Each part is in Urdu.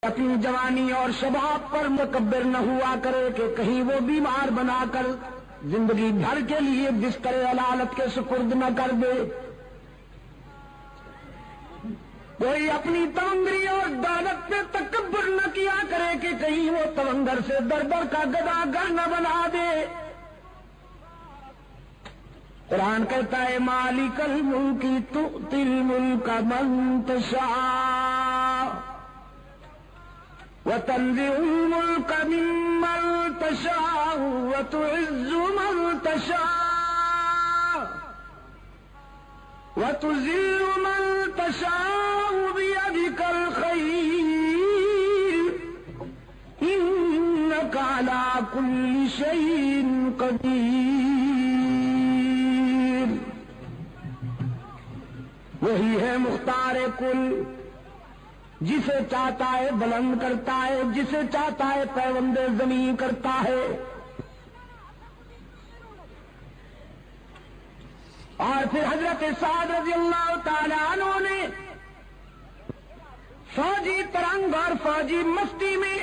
اپنی جوانی اور شباب پر متکبر نہ ہوا کرے کہ کہیں وہ بیمار بنا کر زندگی بھر کے لیے بستر علالت کے سپرد نہ کر دے۔ کوئی اپنی تونگری اور دولت پہ تکبر نہ کیا کرے کہ کہیں وہ تونگر سے در در کا گدا گر نہ بنا دے۔ قرآن کہتا ہے مالک الملک تؤتی الملک من تشاء وتنزع الملك ممن تشاء وتعز من تشاء وتذل من تشاء بيدك الخير إنك على كل شيء قدير۔ وہی ہے مختار کل، جسے چاہتا ہے بلند کرتا ہے، جسے چاہتا ہے پیوند زمین کرتا ہے۔ اور پھر حضرت سعد رضی اللہ تعالی عنہ نے فوجی ترنگ اور فوجی مستی میں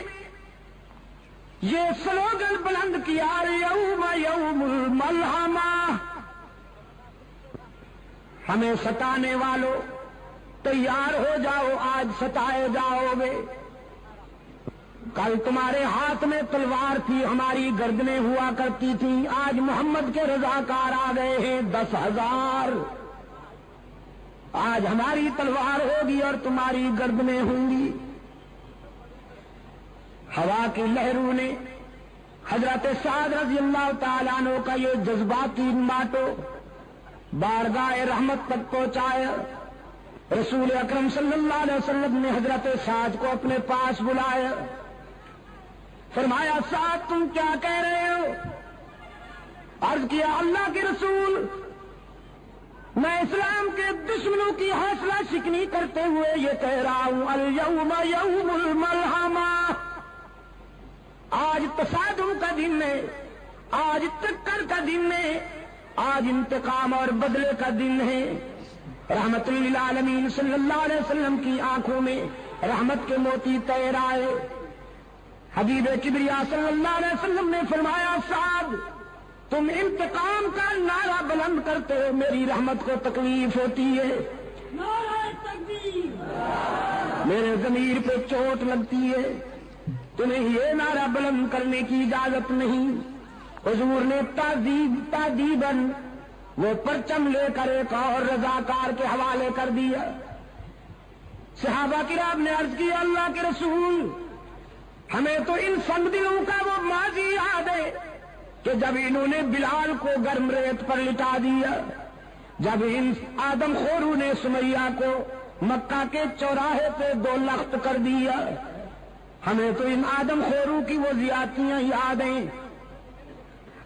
یہ سلوگن بلند کیا، یوم یوم الملحمہ، ہمیں ستانے والوں تیار ہو جاؤ، آج ستائے جاؤ گے۔ کل تمہارے ہاتھ میں تلوار تھی، ہماری گردنیں ہوا کرتی تھیں، آج محمد کے رضاکار آ گئے ہیں 10,000۔ آج ہماری تلوار ہوگی اور تمہاری گردنیں ہوں گی۔ ہوا کی لہروں نے حضرت سعد رضی اللہ تعالیٰ عنہ کا یہ جذباتی ماٹو بارگاہ رحمت تک پہنچایا۔ رسول اکرم صلی اللہ علیہ وسلم نے حضرت سعد کو اپنے پاس بلایا، فرمایا سعد تم کیا کہہ رہے ہو؟ عرض کیا اللہ کے رسول، میں اسلام کے دشمنوں کی حوصلہ شکنی کرتے ہوئے یہ کہہ رہا ہوں الیوم یوم الملحمہ، آج تصادم کا دن ہے، آج ٹکر کا دن ہے، آج انتقام اور بدلے کا دن ہے۔ رحمت للعالمین صلی اللہ علیہ وسلم کی آنکھوں میں رحمت کے موتی تیر آئے۔ حبیب کبریا صلی اللہ علیہ وسلم نے فرمایا سعد تم انتقام کا نعرہ بلند کرتے ہو، میری رحمت کو تکلیف ہوتی ہے، نعرہ تکبیر، میرے ضمیر پہ چوٹ لگتی ہے، تمہیں یہ نعرہ بلند کرنے کی اجازت نہیں۔ حضور نے تادیباً وہ پرچم لے کر ایک اور رضاکار کے حوالے کر دیا۔ صحابہ کرام نے عرض کیا اللہ کے رسول، ہمیں تو ان سنگ دلوں کا وہ ماضی یاد ہے کہ جب انہوں نے بلال کو گرم ریت پر لٹا دیا، جب ان آدم خوروں نے سمیہ کو مکہ کے چوراہے پہ 2 لخت کر دیا، ہمیں تو ان آدم خوروں کی وہ زیادتیاں یاد ہیں۔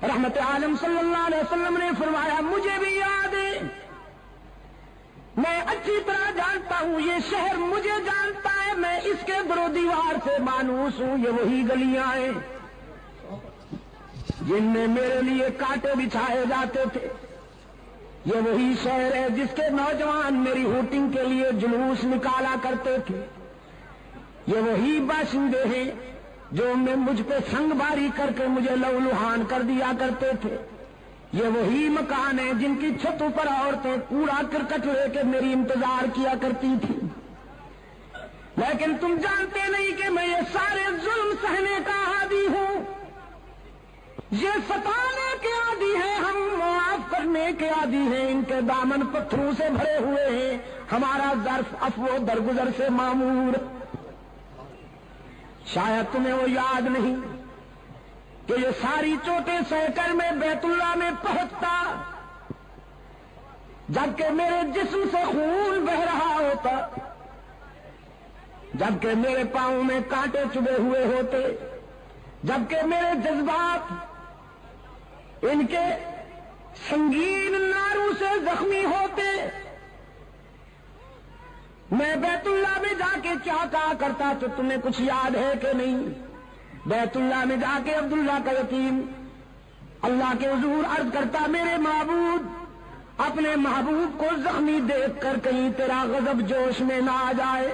رحمت عالم صلی اللہ علیہ وسلم نے فرمایا مجھے بھی یاد ہے، میں اچھی طرح جانتا ہوں، یہ شہر مجھے جانتا ہے، میں اس کے در و دیوار سے مانوس ہوں، یہ وہی گلیاں ہیں جن میں میرے لیے کانٹے بچھائے جاتے تھے، یہ وہی شہر ہے جس کے نوجوان میری ہوٹنگ کے لیے جلوس نکالا کرتے تھے، یہ وہی باشندے ہیں جو میں مجھ پہ سنگ باری کر کے مجھے لہولہان کر دیا کرتے تھے، یہ وہی مکان ہیں جن کی چھتوں پر عورتیں کوڑا کرکٹ لے کے میری انتظار کیا کرتی تھی۔ لیکن تم جانتے نہیں کہ میں یہ سارے ظلم سہنے کا عادی ہوں، یہ ستانے کے عادی ہیں، ہم معاف کرنے کے عادی ہیں، ان کے دامن پتھروں سے بھرے ہوئے ہیں، ہمارا ظرف عفو و درگزر سے معمور۔ شاید تمہیں وہ یاد نہیں کہ یہ ساری چوٹیں سہ کر میں بیت اللہ میں پہنچتا جبکہ میرے جسم سے خون بہ رہا ہوتا، جبکہ میرے پاؤں میں کانٹے چبھے ہوئے ہوتے، جبکہ میرے جذبات ان کے سنگین ناروں سے زخمی ہوتے، میں بیت اللہ میں جا کے کیا کہا کرتا تو تمہیں کچھ یاد ہے کہ نہیں؟ بیت اللہ میں جا کے عبداللہ کا یتیم اللہ کے حضور عرض کرتا میرے معبود اپنے محبوب کو زخمی دیکھ کر کہیں تیرا غضب جوش میں نہ آ جائے،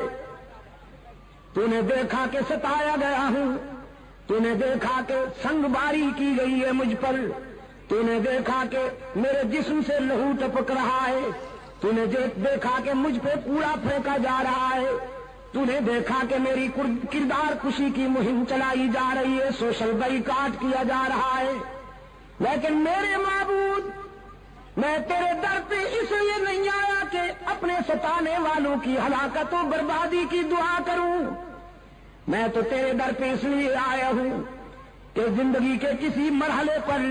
تو نے دیکھا کہ ستایا گیا ہوں، تو نے دیکھا کہ سنگ باری کی گئی ہے مجھ پر، تو نے دیکھا کہ میرے جسم سے لہو ٹپک رہا ہے، تو نے دیکھا کہ مجھ پہ کوڑا پھینکا جا رہا ہے، تو نے دیکھا کہ میری کردار کشی کی مہم چلائی جا رہی ہے، سوشل بائیکاٹ کیا جا رہا ہے، لیکن میرے معبود میں تیرے در پہ اس لیے نہیں آیا کہ اپنے ستانے والوں کی ہلاکت و بربادی کی دعا کروں، میں تو تیرے در پہ اس لیے آیا ہوں کہ زندگی کے کسی مرحلے پر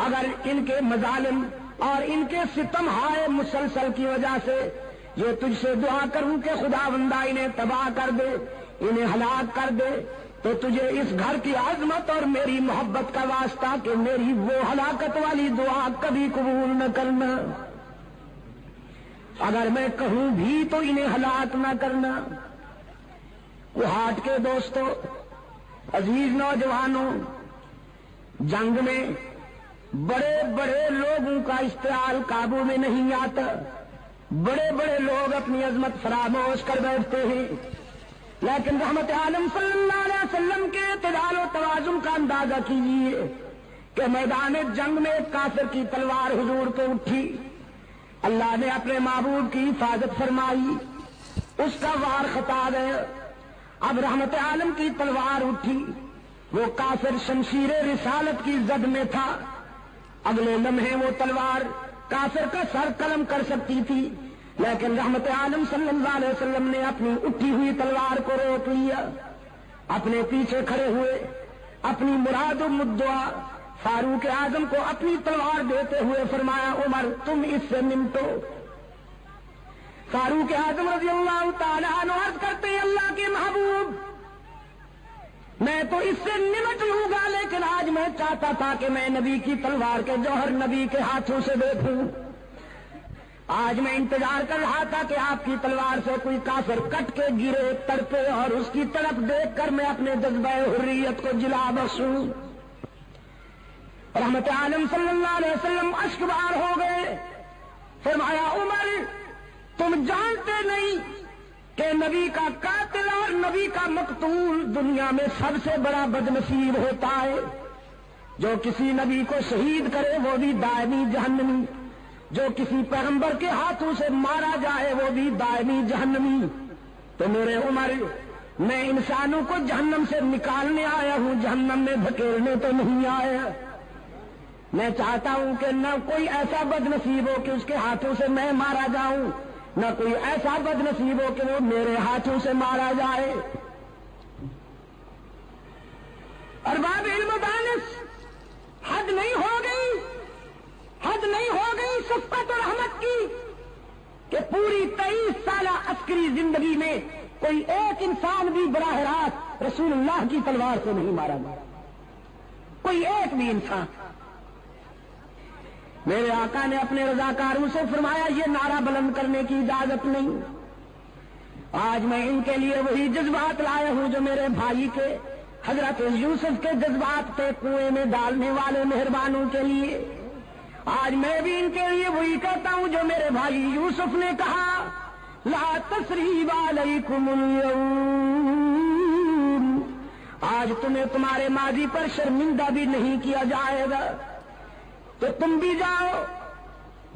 اگر ان کے مظالم اور ان کے ستم ہائے مسلسل کی وجہ سے یہ تجھ سے دعا کروں کہ خداوندہ انہیں تباہ کر دے، انہیں ہلاک کر دے، تو تجھے اس گھر کی عظمت اور میری محبت کا واسطہ کہ میری وہ ہلاکت والی دعا کبھی قبول نہ کرنا، اگر میں کہوں بھی تو انہیں ہلاک نہ کرنا۔ وہ ہاٹ کے دوستو، عزیز نوجوانوں، جنگ میں بڑے بڑے لوگوں کا اشتعال قابو میں نہیں آتا، بڑے بڑے لوگ اپنی عظمت فراموش کر بیٹھتے ہیں، لیکن رحمت عالم صلی اللہ علیہ وسلم کے اعتدال و توازن کا اندازہ کیجیے کہ میدان جنگ میں ایک کافر کی تلوار حضور پہ اٹھی، اللہ نے اپنے معبود کی حفاظت فرمائی، اس کا وار خطا گیا، اب رحمت عالم کی تلوار اٹھی، وہ کافر شمشیر رسالت کی زد میں تھا، اگلے لمحے وہ تلوار کافر کا سر قلم کر سکتی تھی، لیکن رحمت عالم صلی اللہ علیہ وسلم نے اپنی اٹھی ہوئی تلوار کو روک لیا، اپنے پیچھے کھڑے ہوئے اپنی مراد و مدعا فاروق اعظم کو اپنی تلوار دیتے ہوئے فرمایا، عمر تم اس سے نمٹو۔ فاروق اعظم رضی اللہ تعالیٰ عنہ عرض کرتے ہیں، اللہ کے محبوب میں تو اس سے نمٹ لوں گا، لیکن آج میں چاہتا تھا کہ میں نبی کی تلوار کے جوہر نبی کے ہاتھوں سے دیکھوں، آج میں انتظار کر رہا تھا کہ آپ کی تلوار سے کوئی کافر کٹ کے گرے تڑپے اور اس کی تڑپ دیکھ کر میں اپنے جذبہ حریت کو جلا بخشوں۔ رحمت عالم صلی اللہ علیہ وسلم اشکبار ہو گئے، فرمایا عمر تم جانتے نہیں کہ نبی کا قاتل اور نبی کا مقتول دنیا میں سب سے بڑا بدنصیب ہوتا ہے، جو کسی نبی کو شہید کرے وہ بھی دائمی جہنمی، جو کسی پیغمبر کے ہاتھوں سے مارا جائے وہ بھی دائمی جہنمی۔ تو میرے عمر میں انسانوں کو جہنم سے نکالنے آیا ہوں، جہنم میں دھکیلنے تو نہیں آیا۔ میں چاہتا ہوں کہ نہ کوئی ایسا بدنصیب ہو کہ اس کے ہاتھوں سے میں مارا جاؤں، نہ کوئی ایسا بدنصیب ہو کہ وہ میرے ہاتھوں سے مارا جائے۔ ارباب علم و دانش، حد نہیں ہو گئی، حد نہیں ہو گئی شفقت اور رحمت کی کہ پوری 23 سالہ عسکری زندگی میں کوئی ایک انسان بھی براہ راست رسول اللہ کی تلوار سے نہیں مارا گیا، کوئی ایک بھی انسان۔ میرے آقا نے اپنے رضاکاروں سے فرمایا یہ نعرہ بلند کرنے کی اجازت نہیں، آج میں ان کے لیے وہی جذبات لایا ہوں جو میرے بھائی کے حضرت یوسف کے جذبات تھے کنویں میں ڈالنے والے مہربانوں کے لیے، آج میں بھی ان کے لیے وہی کہتا ہوں جو میرے بھائی یوسف نے کہا، لا تثریب علیکم اليوم، آج تمہیں تمہارے ماضی پر شرمندہ بھی نہیں کیا جائے گا، تو تم بھی جاؤ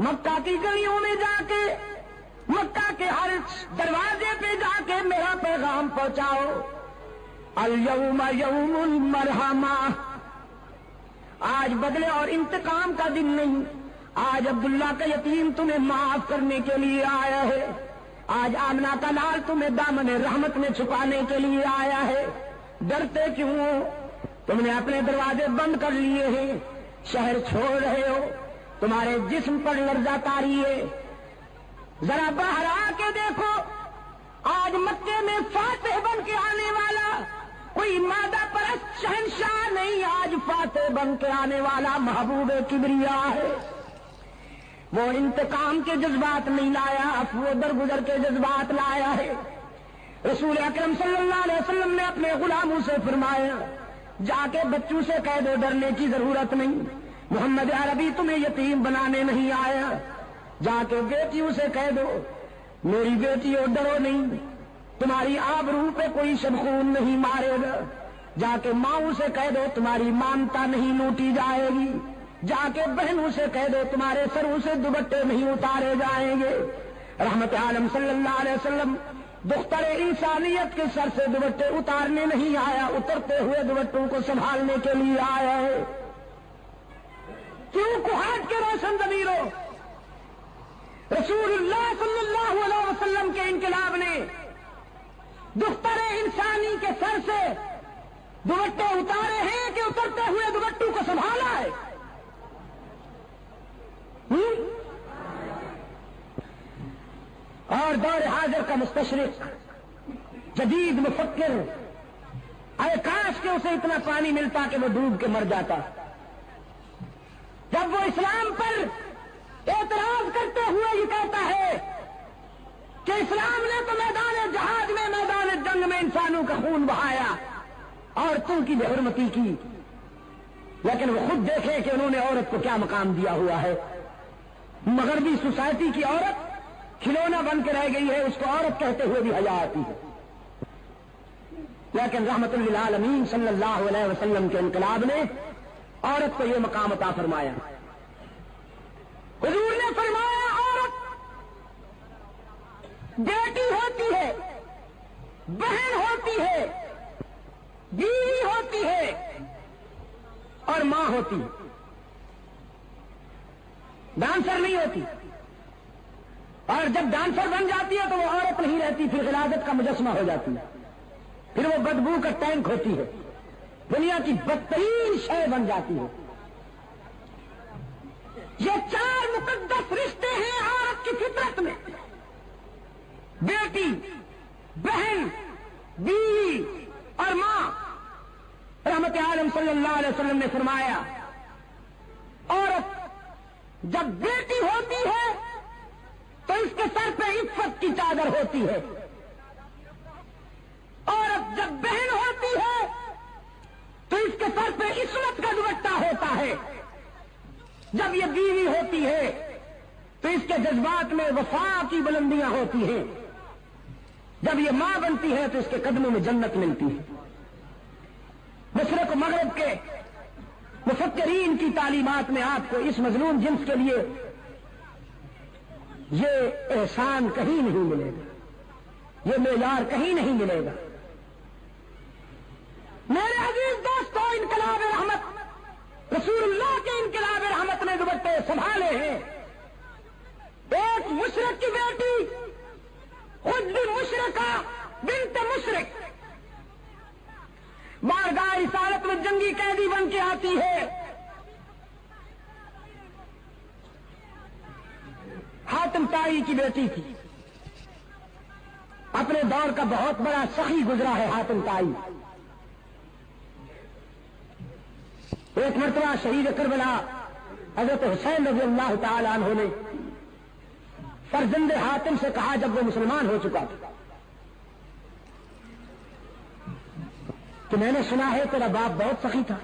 مکہ کی گلیوں میں جا کے، مکہ کے ہر دروازے پہ جا کے میرا پیغام پہنچاؤ، اليوم یوم المرحمہ، آج بدلے اور انتقام کا دن نہیں، آج عبداللہ کا یتیم تمہیں معاف کرنے کے لیے آیا ہے، آج آمنہ کا لال تمہیں دامن رحمت میں چھپانے کے لیے آیا ہے، ڈرتے کیوں ہو؟ تم نے اپنے دروازے بند کر لیے ہیں، شہر چھوڑ رہے ہو، تمہارے جسم پر لرزہ طاری ہے، ذرا باہر آ کے دیکھو، آج مکے میں فاتح بن کے آنے والا کوئی مادہ پرست شہنشاہ نہیں، آج فاتح بن کے آنے والا محبوب کبریا ہے۔ وہ انتقام کے جذبات نہیں لایا، وہ درگزر کے جذبات لایا ہے۔ رسول اکرم صلی اللہ علیہ وسلم نے اپنے غلاموں سے فرمایا، جا کے بچوں سے کہہ دو ڈرنے کی ضرورت نہیں، محمد عربی تمہیں یتیم بنانے نہیں آیا، جا کے بیٹیوں سے کہہ دو میری بیٹیوں ڈرو نہیں، تمہاری آبرو پہ کوئی شبخون نہیں مارے گا، جا کے ماؤں سے کہہ دو تمہاری مانتا نہیں لوٹی جائے گی، جا کے بہنوں سے کہہ دو تمہارے سروں سے دوپٹے نہیں اتارے جائیں گے۔ رحمت عالم صلی اللہ علیہ وسلم دختر انسانیت کے سر سے دوپٹے اتارنے نہیں آیا، اترتے ہوئے دوپٹوں کو سنبھالنے کے لیے آیا ہے۔ کیوں کوہاٹ کے روشن ضمیروں، رسول اللہ صلی اللہ علیہ وسلم کے انقلاب نے دختر انسانی کے سر سے دوپٹے اتارے ہیں کہ اترتے ہوئے دوپٹوں کو سنبھالا ہے؟ اور دور حاضر کا مستشرق، جدید مفکر، اے کاش کہ اسے اتنا پانی ملتا کہ وہ ڈوب کے مر جاتا۔ جب وہ اسلام پر اعتراض کرتے ہوئے یہ کہتا ہے کہ اسلام نے تو میدان جہاد میں، میدان جنگ میں انسانوں کا خون بہایا، عورتوں کی بے حرمتی کی، لیکن وہ خود دیکھیں کہ انہوں نے عورت کو کیا مقام دیا ہوا ہے۔ مغربی سوسائٹی کی عورت کھلونا بن کے رہ گئی ہے، اس کو عورت کہتے ہوئے بھی حیا آتی ہے، لیکن رحمت للعالمین صلی اللہ علیہ وسلم کے انقلاب نے عورت کو یہ مقام عطا فرمایا۔ حضور نے فرمایا عورت بیٹی ہوتی ہے، بہن ہوتی ہے، بیوی ہوتی ہے اور ماں ہوتی ہے، ڈانسر نہیں ہوتی۔ اور جب ڈانسر بن جاتی ہے تو وہ عورت نہیں رہتی، پھر غلاظت کا مجسمہ ہو جاتی ہے، پھر وہ بدبو کا ٹینک ہوتی ہے، دنیا کی بدترین شے بن جاتی ہے۔ یہ چار مقدس رشتے ہیں عورت کی فطرت میں، بیٹی، بہن، بیوی اور ماں۔ رحمت عالم صلی اللہ علیہ وسلم نے فرمایا عورت جب بیٹی ہوتی ہے تو اس کے سر پہ عفت کی چادر ہوتی ہے، عورت جب بہن ہوتی ہے تو اس کے سر پہ عصمت کا دوپٹہ ہوتا ہے، جب یہ بیوی ہوتی ہے تو اس کے جذبات میں وفا کی بلندیاں ہوتی ہیں، جب یہ ماں بنتی ہے تو اس کے قدموں میں جنت ملتی ہے۔ مشرق و مغرب کے مفکرین کی تعلیمات میں آپ کو اس مظلوم جنس کے لیے یہ احسان کہیں نہیں ملے گا، یہ معیار کہیں نہیں ملے گا۔ میرے عزیز دوستوں، انقلاب رحمت، رسول اللہ کے انقلاب رحمت نے دوپٹے سنبھالے ہیں۔ ایک مشرق کی بیٹی، خود بھی مشرقہ بنت مشرق، بارگاہ رسالت میں جنگی قیدی بن کے آتی ہے۔ حاتم طائی کی بیٹی تھی، اپنے دور کا بہت بڑا سخی گزرا ہے حاتم طائی۔ ایک مرتبہ شہید کربلا حضرت حسین رضی اللہ تعالی عنہ نے فرزند حاتم سے کہا جب وہ مسلمان ہو چکا تھا کہ میں نے سنا ہے تیرا باپ بہت سخی تھا۔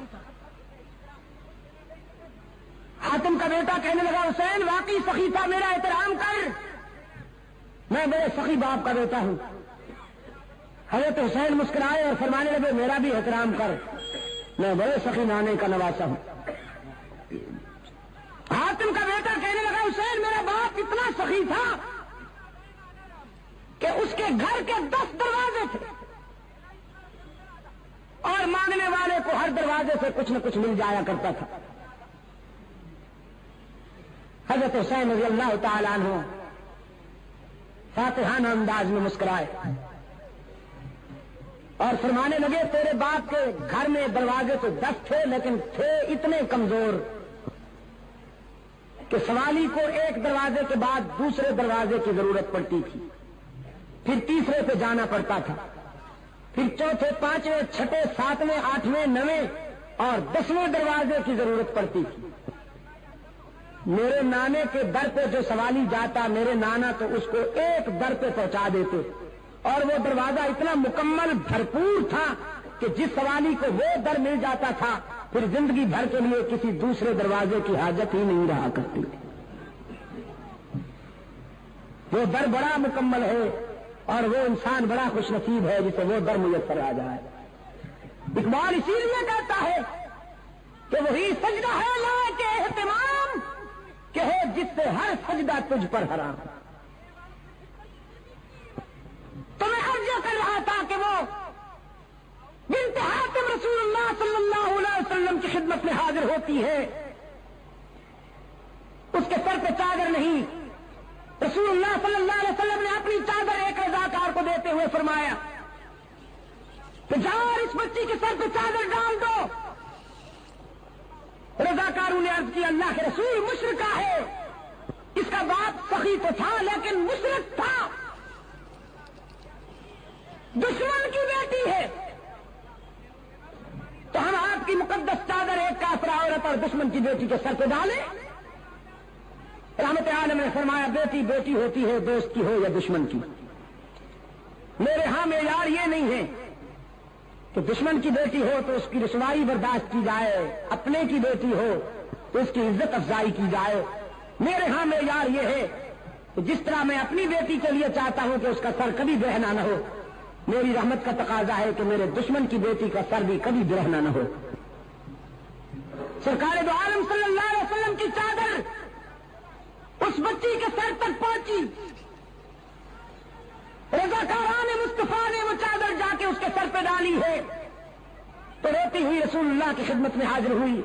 حاتم کا بیٹا کہنے لگا حسین واقعی سخی تھا، میرا احترام کر، میں بڑے سخی باپ کا بیٹا ہوں۔ حضرت حسین مسکرائے اور فرمانے لگے میرا بھی احترام کر، میں بڑے سخی نانے کا نواسا ہوں۔ حاتم کا بیٹا کہنے لگا حسین میرا باپ اتنا سخی تھا کہ اس کے گھر کے 10 دروازے تھے اور مانگنے والے کو ہر دروازے سے کچھ نہ کچھ مل جایا کرتا تھا۔ حضرت حسین رضی اللہ تعالیٰ عنہ فاتحانہ انداز میں مسکرائے اور فرمانے لگے تیرے باپ کے گھر میں دروازے تو 10 تھے لیکن تھے اتنے کمزور کہ سوالی کو ایک دروازے کے بعد دوسرے دروازے کی ضرورت پڑتی تھی، پھر تیسرے پہ جانا پڑتا تھا، پھر چوتھے، پانچویں، چھٹے، ساتویں، آٹھویں، نویں اور 10ویں دروازے کی ضرورت پڑتی تھی۔ میرے نانے کے در پہ جو سوالی جاتا میرے نانا تو اس کو ایک در پہ پہنچا دیتے اور وہ دروازہ اتنا مکمل بھرپور تھا کہ جس سوالی کو وہ در مل جاتا تھا پھر زندگی بھر کے لیے کسی دوسرے دروازے کی حاجت ہی نہیں رہا کرتی تھی۔ وہ در بڑا مکمل ہے اور وہ انسان بڑا خوش نصیب ہے جسے وہ در میسر آ جائے. اقبال اسی لیے کہتا ہے کہ وہی سجدہ ہے لائق اہتمام کہ ہو جس سے ہر سجدہ تجھ پر حرام. تو میں عرض یہ کر رہا تھا کہ وہ بنت حاتم رسول اللہ صلی اللہ علیہ وسلم کی خدمت میں حاضر ہوتی ہے. اس کے سر پہ چادر نہیں. رسول اللہ صلی اللہ علیہ وسلم نے اپنی چادر ایک رضاکار کو دیتے ہوئے فرمایا کہ جاؤ اس بچی کے سر پہ چادر ڈال دو. رضاکاروں نے عرض کیا اللہ کے رسول مشرکہ ہے. اس کا باپ سخی تو تھا لیکن مشرک تھا, دشمن کی بیٹی ہے, تو ہم آپ کی مقدس چادر ایک کافرہ عورت اور دشمن کی بیٹی کے سر پہ ڈالیں. رحمت عالم نے فرمایا بیٹی بیٹی ہوتی ہے, دوست کی ہو یا دشمن کی. میرے ہاں معیار یہ نہیں ہے کہ دشمن کی بیٹی ہو تو اس کی رسوائی برداشت کی جائے, اپنے کی بیٹی ہو تو اس کی عزت افزائی کی جائے. میرے ہاں معیار یہ ہے کہ جس طرح میں اپنی بیٹی کے لیے چاہتا ہوں کہ اس کا سر کبھی برہنا نہ ہو, میری رحمت کا تقاضا ہے کہ میرے دشمن کی بیٹی کا سر بھی کبھی برہنا نہ ہو. سرکار دو عالم صلی اللہ علیہ وسلم کی چادر اس بچی کے سر تک پہنچی. رضاکاران مصطفیٰ نے وہ چادر جا کے اس کے سر پہ ڈالی ہے تو روتی ہوئی رسول اللہ کی خدمت میں حاضر ہوئی.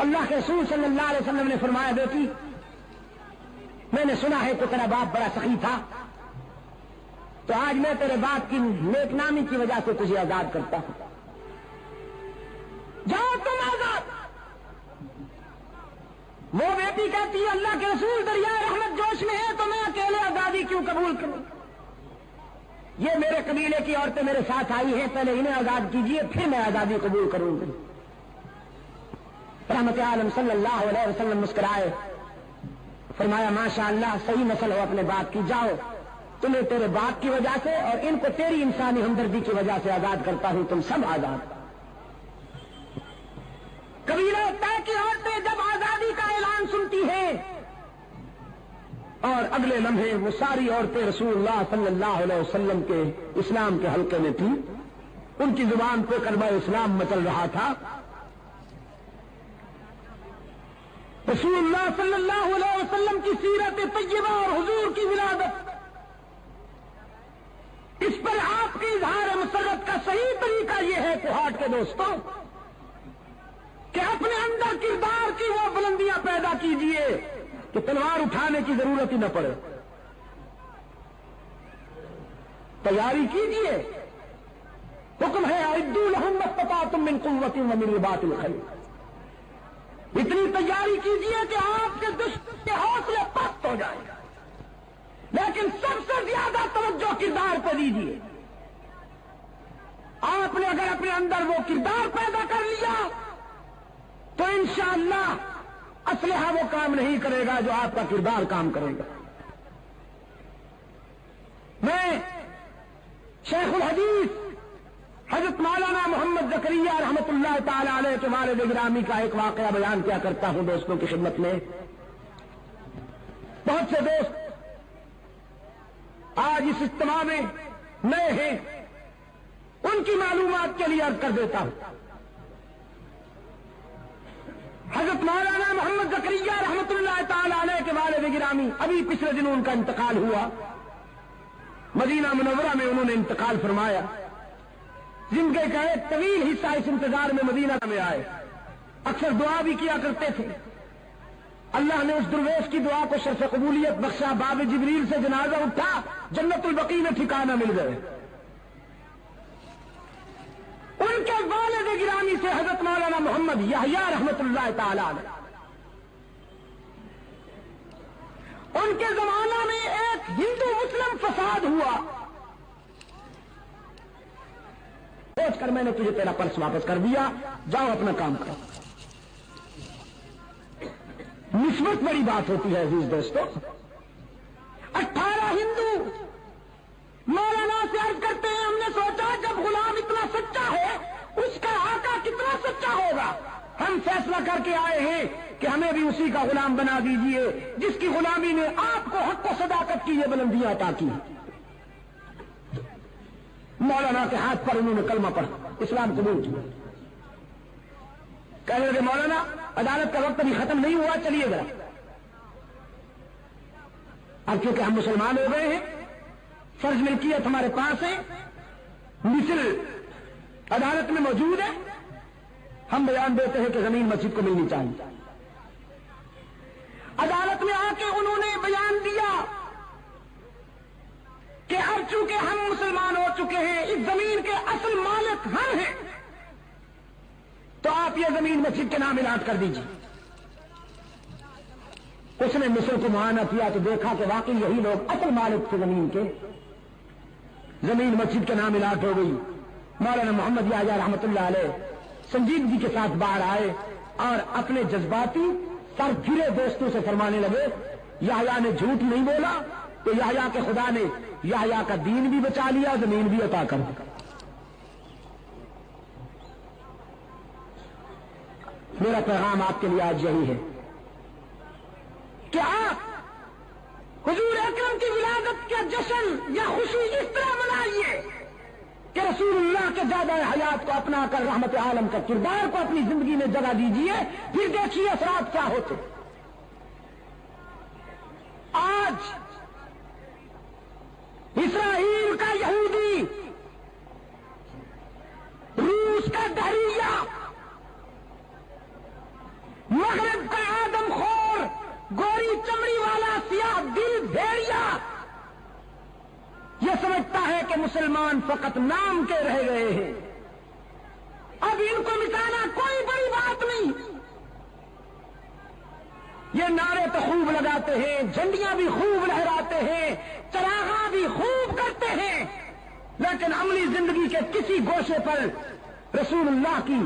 اللہ کے رسول صلی اللہ علیہ وسلم نے فرمایا بیٹی میں نے سنا ہے کہ تیرا باپ بڑا سخی تھا, تو آج میں تیرے باپ کی نیک نامی کی وجہ سے تجھے آزاد کرتا ہوں. جاؤ تم آزاد. وہ بیٹی کہتی ہے اللہ کے رسول دریائے رحمت جوش میں ہے تو میں اکیلے آزادی کیوں قبول کروں؟ یہ میرے قبیلے کی عورتیں میرے ساتھ آئی ہیں, پہلے انہیں آزاد کیجئے پھر میں آزادی قبول کروں گی. رحمت عالم صلی اللہ علیہ وسلم مسکرائے, فرمایا ماشاء اللہ صحیح نسل ہو اپنے باپ کی, جاؤ تمہیں تیرے باپ کی وجہ سے اور ان کو تیری انسانی ہمدردی کی وجہ سے آزاد کرتا ہوں, تم سب آزاد. قبیلہ طے کی عورتیں جب آزادی کا اعلان سنتی ہیں اور اگلے لمحے وہ ساری عورتیں رسول اللہ صلی اللہ علیہ وسلم کے اسلام کے حلقے میں تھیں, ان کی زبان پہ کلمہ اسلام مچل رہا تھا. رسول اللہ صلی اللہ علیہ وسلم کی سیرت طیبہ اور حضور کی ولادت, اس پر آپ کی اظہار مسرت کا صحیح طریقہ یہ ہے کوہاٹ کے دوستوں کہ اپنے اندر کردار کی وہ بلندیاں پیدا کیجئے کہ تلوار اٹھانے کی ضرورت ہی نہ پڑے. تیاری کیجئے, حکم ہے اعدوا لهم ما استطعتم من قوة ومن رباط الخيل. اتنی تیاری کیجئے کہ آپ کے دشمن کے حوصلے پست ہو جائیں, لیکن سب سے زیادہ توجہ کردار پہ دیجئے. آپ نے اگر اپنے اندر وہ کردار پیدا کر لیا تو انشاءاللہ اسلحہ وہ کام نہیں کرے گا جو آپ کا کردار کام کرے گا. میں شیخ الحدیث حضرت مولانا محمد زکریا رحمت اللہ تعالی علیہ کے والد گرامی کا ایک واقعہ بیان کیا کرتا ہوں دوستوں کی خدمت میں. بہت سے دوست آج اس اجتماع میں نئے ہیں, ان کی معلومات کے لیے عرض کر دیتا ہوں. حضرت مولانا محمد زکریا رحمت اللہ تعالی علیہ کے والد گرامی ابھی پچھلے دنوں ان کا انتقال ہوا. مدینہ منورہ میں انہوں نے انتقال فرمایا. زندگی کا ایک طویل حصہ اس انتظار میں مدینہ میں آئے, اکثر دعا بھی کیا کرتے تھے. اللہ نے اس درویش کی دعا کو شرف قبولیت بخشا, باب جبریل سے جنازہ اٹھا, جنت البقیع میں ٹھکانہ مل گئے. ان کے والد گرامی سے حضرت مولانا محمد یحییٰ رحمت اللہ تعالی علیہ, ان کے زمانہ میں ایک ہندو مسلم فساد ہوا. سوچ کر میں نے تجھے تیرا پرس واپس کر دیا, جاؤ اپنا کام کرو. نسبت بڑی بات ہوتی ہے عزیز دوستو. 18 ہندو مولانا سے عرض کرتے ہیں ہم نے سوچا جب غلام اتنا سچا ہے اس کا آقا کتنا سچا ہوگا, ہم فیصلہ کر کے آئے ہیں کہ ہمیں بھی اسی کا غلام بنا دیجئے جس کی غلامی نے آپ کو حق و صداقت کی یہ بلندیاں عطا کی. مولانا کے ہاتھ پر انہوں نے کلمہ پڑھا، اسلام قبول کیا۔ کہنے لگے مولانا عدالت کا وقت ابھی ختم نہیں ہوا، چلیے ذرا۔ اب کیونکہ ہم مسلمان ہو گئے ہیں، فرض ملکیت ہمارے پاس ہے، مثل عدالت میں موجود ہے، ہم بیان دیتے ہیں کہ زمین مسجد کو ملنی چاہیے۔ عدالت میں آ کے انہوں نے بیان دیا کہ اب چونکہ ہم مسلمان ہو چکے ہیں، اس زمین کے اصل مالک ہم ہیں، تو آپ یہ زمین مسجد کے نام الاٹ کر دیجیے۔ اس نے مصر کو معائنہ کیا تو دیکھا کہ واقعی یہی لوگ اصل مالک تھے زمین کے، زمین مسجد کے نام الاٹ ہو گئی۔ مولانا محمد یحییٰ رحمۃ اللہ علیہ سنجیدگی کے ساتھ باہر آئے اور اپنے جذباتی سر پھرے دوستوں سے فرمانے لگے یحییٰ نے جھوٹ نہیں بولا، تو یحییٰ کے خدا نے یحییٰ کا دین بھی بچا لیا، زمین بھی عطا کر دی۔ میرا پیغام آپ کے لیے آج یہی ہے کہ آپ حضور اکرم کی ولادت کا جشن یا خوشی اس طرح منائیے کہ رسول اللہ کے زیادہ حیات کو اپنا کر رحمت عالم کا کردار کو اپنی زندگی میں جگہ دیجیے، پھر دیکھیے اثرات کیا ہوتے۔ آج اسرائیل کا یہودی، روس کا دہریہ، مغرب کا آدم خور، گوری چمڑی والا سیاہ دل بھیڑیا یہ سمجھتا ہے کہ مسلمان فقط نام کے رہ گئے ہیں، اب ان کو مٹانا کوئی بڑی بات نہیں۔ یہ نعرے تو خوب لگاتے ہیں، جھنڈیاں بھی خوب لہراتے ہیں، چراغاں بھی خوب کرتے ہیں، لیکن عملی زندگی کے کسی گوشے پر رسول اللہ کی